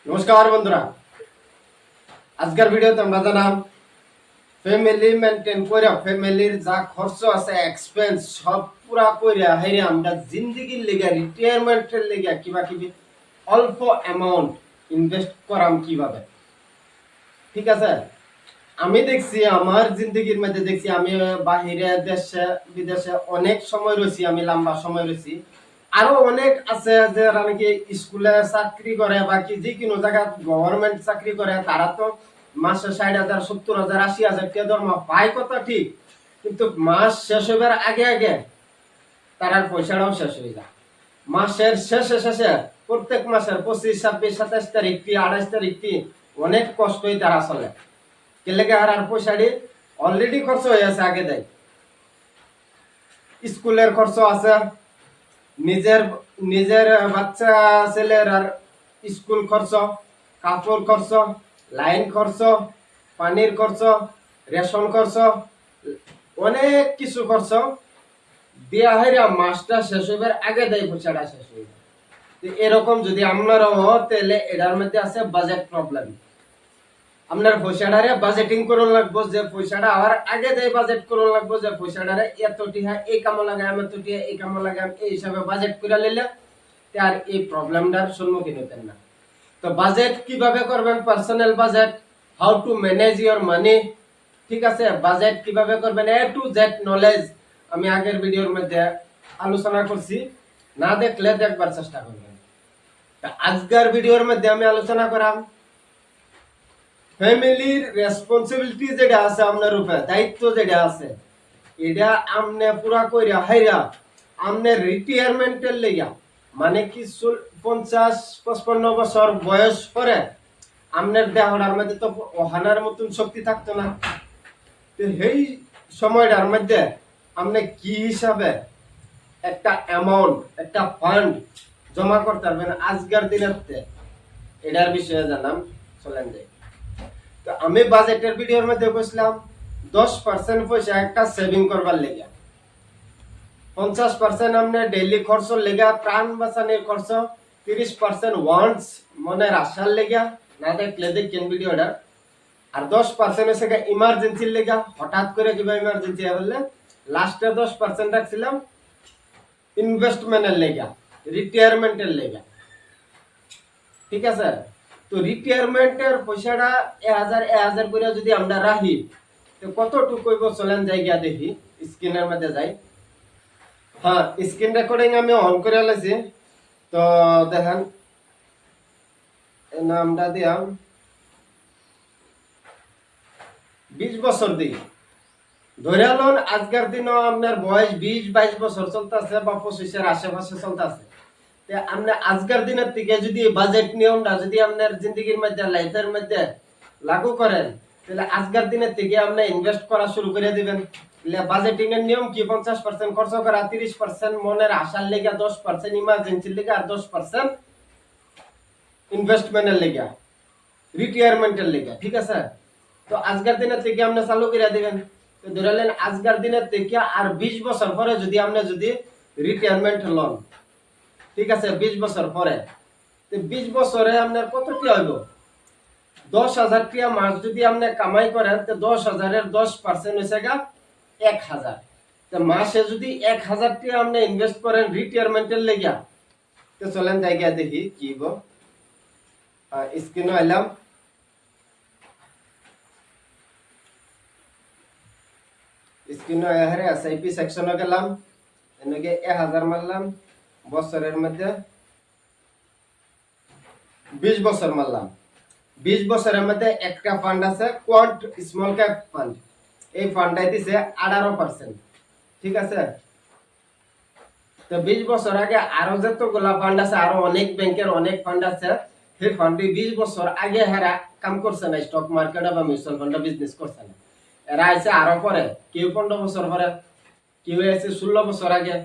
নমস্কার বন্ধুরা, আজকের ভিডিওতে আমরা জানাম ফ্যামিলি মেনটেন করে ফ্যামিলির যা খরচ আছে এক্সপেন্স সব পুরা কইরা হাইরে আমরা জিন্দেগির লেগে রিটায়ারমেন্টের লেগে কিভাবে অল্প অ্যামাউন্ট ইনভেস্ট করাম কিভাবে। ঠিক আছে, আমি দেখছি আমার জিন্দগির মধ্যে দেখছি আমি বাহিরে দেশে বিদেশে অনেক সময় রয়েছি, আমি লম্বা সময় রয়েছি। আরো অনেক আছে যারা নাকি স্কুলে চাকরি করে বা কি যে কোনো জায়গায় গভর্নমেন্ট চাকরি করে, তারা তো মাসে 60,000 70,000 80,000 টাকা দরমা পায়, কথা ঠিক, কিন্তু মাস শেষ হবার আগে আগে তার পয়সাটাও শেষ হয়ে যায়। মাসের শেষে শেষে প্রত্যেক মাসের 25 26 27 তারিখ কি 28 তারিখ কি অনেক কষ্টই তারা চলে। কেলেকে আর পয়সাটি অলরেডি খরচ হয়ে আছে, আগে দেয় স্কুলের খরচ আছে, নিজের নিজের বাচ্চা ছেলের আর স্কুল খরচ, কাপড় খরচ, লাইন খরচ, পানির খরচ, রেশন খরচ, অনেক কিছু খরচ দেয়া হয়। মাসটা শেষ হইবার আগে দেয় পয়সাটা শেষ হয়ে যায়। এরকম যদি আপনারও তাহলে এটার মধ্যে আছে বাজেট প্রবলেম। আপনার পয়সাটারে বাজেটিং করুন লাগবো, যে পয়সাটা আবার আগে দেয় বাজেট করুন লাগবো, যে পয়সাটারে এত টিহা এই কামো লাগাম, এত টিহা এই কামো লাগাম, এই হিসাবে বাজেট করে নিলে আর এই প্রবলেমটার সম্মুখীন হতেন না। তো বাজেট কিভাবে করবেন, personal budget, how to manage your মানি। ঠিক আছে, বাজেট কিভাবে করবেন এ টু জেড নলেজ আমি আগের ভিডিওর মধ্যে আলোচনা করছি, না দেখলে দেখবার চেষ্টা করবেন। আজকের ভিডিওর মধ্যে আমি আলোচনা করাম ফ্যামিলির রেসপন্সিবিলিটি যেটা আছে আপনার উপরে, দায়িত্ব যেটা আছে, এটা আমনে পুরা কইরা হাইরা আমনে রিটায়ারমেন্টের লেগা, মানে কি 50-55 বছর বয়স পরে আমনের দেহটার মধ্যে তো ওহানার মতন শক্তি থাকতো না। তো এই সময়টার মধ্যে আপনি কি হিসাবে একটা অ্যামাউন্ট, একটা ফান্ড জমা করতে পারবেন আজকের দিনের, এটার বিষয়ে জানাম। চলেন যাই। তো আমি বাজেটের ভিডিওর মধ্যে বলছিলাম 10% পয়সা একটা সেভিং করবার লেগে, 50% আপনি ডেইলি খরচ লেগে প্রাণ বাঁচানোর খরচ, 30% ওয়ান্টস মনের আশার লেগে, না দেখলে দেখেন ভিডিওটা, আর 10% হচ্ছে ইমার্জেন্সির লেগে, হঠাৎ করে কিবা ইমার্জেন্সি হলে। লাস্টে 10% রাখছিলাম ইনভেস্টমেন্টের লেগে, রিটায়ারমেন্টের লেগে। ঠিক আছে, তো রিটায়ারমেন্টের পয়সাটা 1000 করে যদি আমরা রাখি, তো কতটুকু কইব চলেন জায়গা দেখি, স্ক্রিনের মধ্যে যাই। হ্যাঁ, স্ক্রিন রেকর্ডিং আমি অন করে লাইছি। তো দেখেন নামটা দিয়াম 20 বছর দিই ধরে লন, আজকের দিনও আপনার বয়স 20-22 বছর চলতেছে বা 25-এর আশেপাশে চলতেছে। আপনি আজকের দিনের থেকে যদি বাজেট নিয়মটা যদি আপনার জিন্দগির মধ্যে লাইফের মধ্যে লাগু করেন, তাহলে আজকের দিনের থেকে আপনি ইনভেস্ট করা শুরু করে দিবেন। বাজেটিং এর নিয়ম কি, 50% খরচ করা, 30% মনের আশার লেগে, 10% ইমার্জেন্সির লেগে, আর 10% ইনভেস্টমেন্টের লেগে, রিটায়ারমেন্টের লেগে। ঠিক আছে, তো আজকের দিনের থেকে আপনি চালু করে দিবেন। তো ধরলেন আজকের দিনের থেকে আর 20 বছর পরে যদি আপনি যদি রিটায়ারমেন্ট লন, ঠিক আছে, 20 বছর পরে, 20 বছরে আপনার কত কি হইব, 10,000 টাকা মাস যদি আপনি কামাই করেন, তো 10,000-এর 10% হয়েছে গা 1,000। তো মাসে যদি 1,000 টাকা আপনি ইনভেস্ট করেন রিটায়ারমেন্টের লেগা, তো চলেন জায়গা দেখি কি গো। স্ক্রিনে এলাম, স্ক্রিনে এহারে এসআইপি সেকশনে গেলাম, এনেকে 1,000 মারলাম, বছরের মধ্যে 20 বছর মারলাম। 20 বছরের মধ্যে একটা ফান্ড আছে কোয়ান্ট স্মল ক্যাপ ফান্ড, এই ফান্ডটাই দিছে 18%। ঠিক আছে, তো 20 বছর আগে আরো যতগুলা ফান্ড আছে, আরো অনেক ব্যাংকের অনেক ফান্ড আছে, সেই ফান্ডে 20 বছর আগে হেরা কাম করছে না, স্টক মার্কেটে বা মিউচুয়াল ফান্ডে বিজনেস করছে না। এরা আছে আরো পরে, কেউ 15 বছর পরে, কেউ আছে 16 বছর আগে।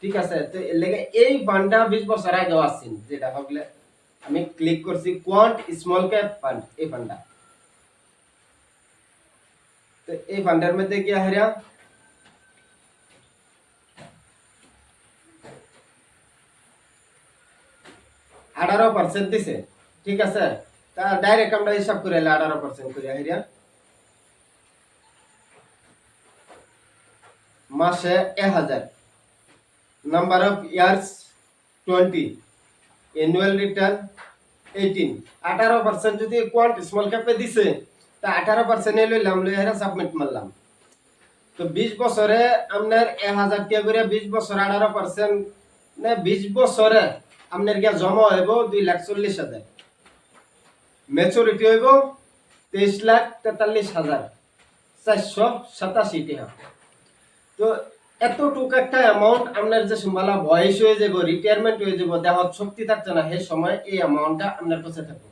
ঠিক আছে, তো এর লেগে এই ফান্ডটা 20 বছর আগেও আসছেন, যেটা হগলে আমি ক্লিক করছি কোয়ান্ট স্মল ক্যাপ ফান্ড, এই ফান্ডটা। তো এই ফান্ডের মধ্যে কি হারিয়া 18% দিছে। ঠিক আছে, তা ডাইরেক্ট আমরা হিসাব করে 18% করে আইরা মাসে 1000, number of years 20, annual return 18, 18% যদি কোয়ান্ট স্মল ক্যাপে দিছে তা 18% লইলাম, লইয়া সাবমিট মারলাম। তো 20 বছরে আপনার 1000 টাকা করে 20 বছর 18% না 20 বছরে আপনার গিয়া জমা হইব 2,40,000, ম্যাচুরিটি হইব 23,43,487 টাকা। তো এতটুকু একটা অ্যামাউন্ট আপনার যে সম্ভালা বয়স হয়ে যাব, রিটায়ারমেন্ট হয়ে যাব, দেওয়ার শক্তি থাকছে না, সেই সময় এই অ্যামাউন্টটা আপনার কাছে থাকবে।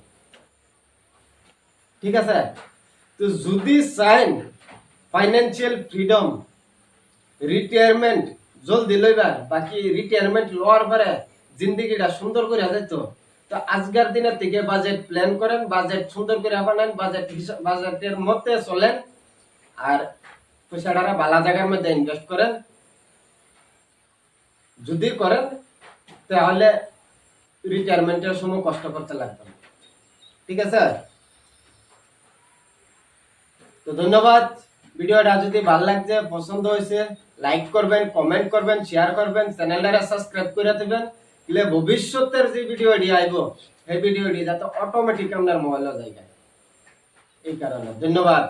ঠিক আছে, তো যদি চাইন ফাইন্যান্সিয়াল ফ্রিডম, রিটায়ারমেন্ট জলদি লইবার, বাকি রিটায়ারমেন্ট লওয়ার পরে জিন্দগিটা সুন্দর করে যেত, তো আজকের দিনের থেকে বাজেট প্ল্যান করেন, বাজেট সুন্দর করে বানান, বাজেটের মধ্যে চলেন, আর পয়সাটা ভালো জায়গার মধ্যে ইনভেস্ট করেন। যদি করেন তাহলে রিটায়ারমেন্টের সময় কষ্ট করতে লাগবে না। ঠিক আছে, তো ধন্যবাদ। ভিডিওটা যদি ভালো লাগছে, পছন্দ হয়েছে, লাইক করবেন, কমেন্ট করবেন, শেয়ার করবেন, চ্যানেলটা সাবস্ক্রাইব করে দিবেন, তাহলে ভবিষ্যতের যে ভিডিওটি আইব এই ভিডিওটি যাতে অটোমেটিক আপনার মোবাইলে যায়। এই কারণে ধন্যবাদ।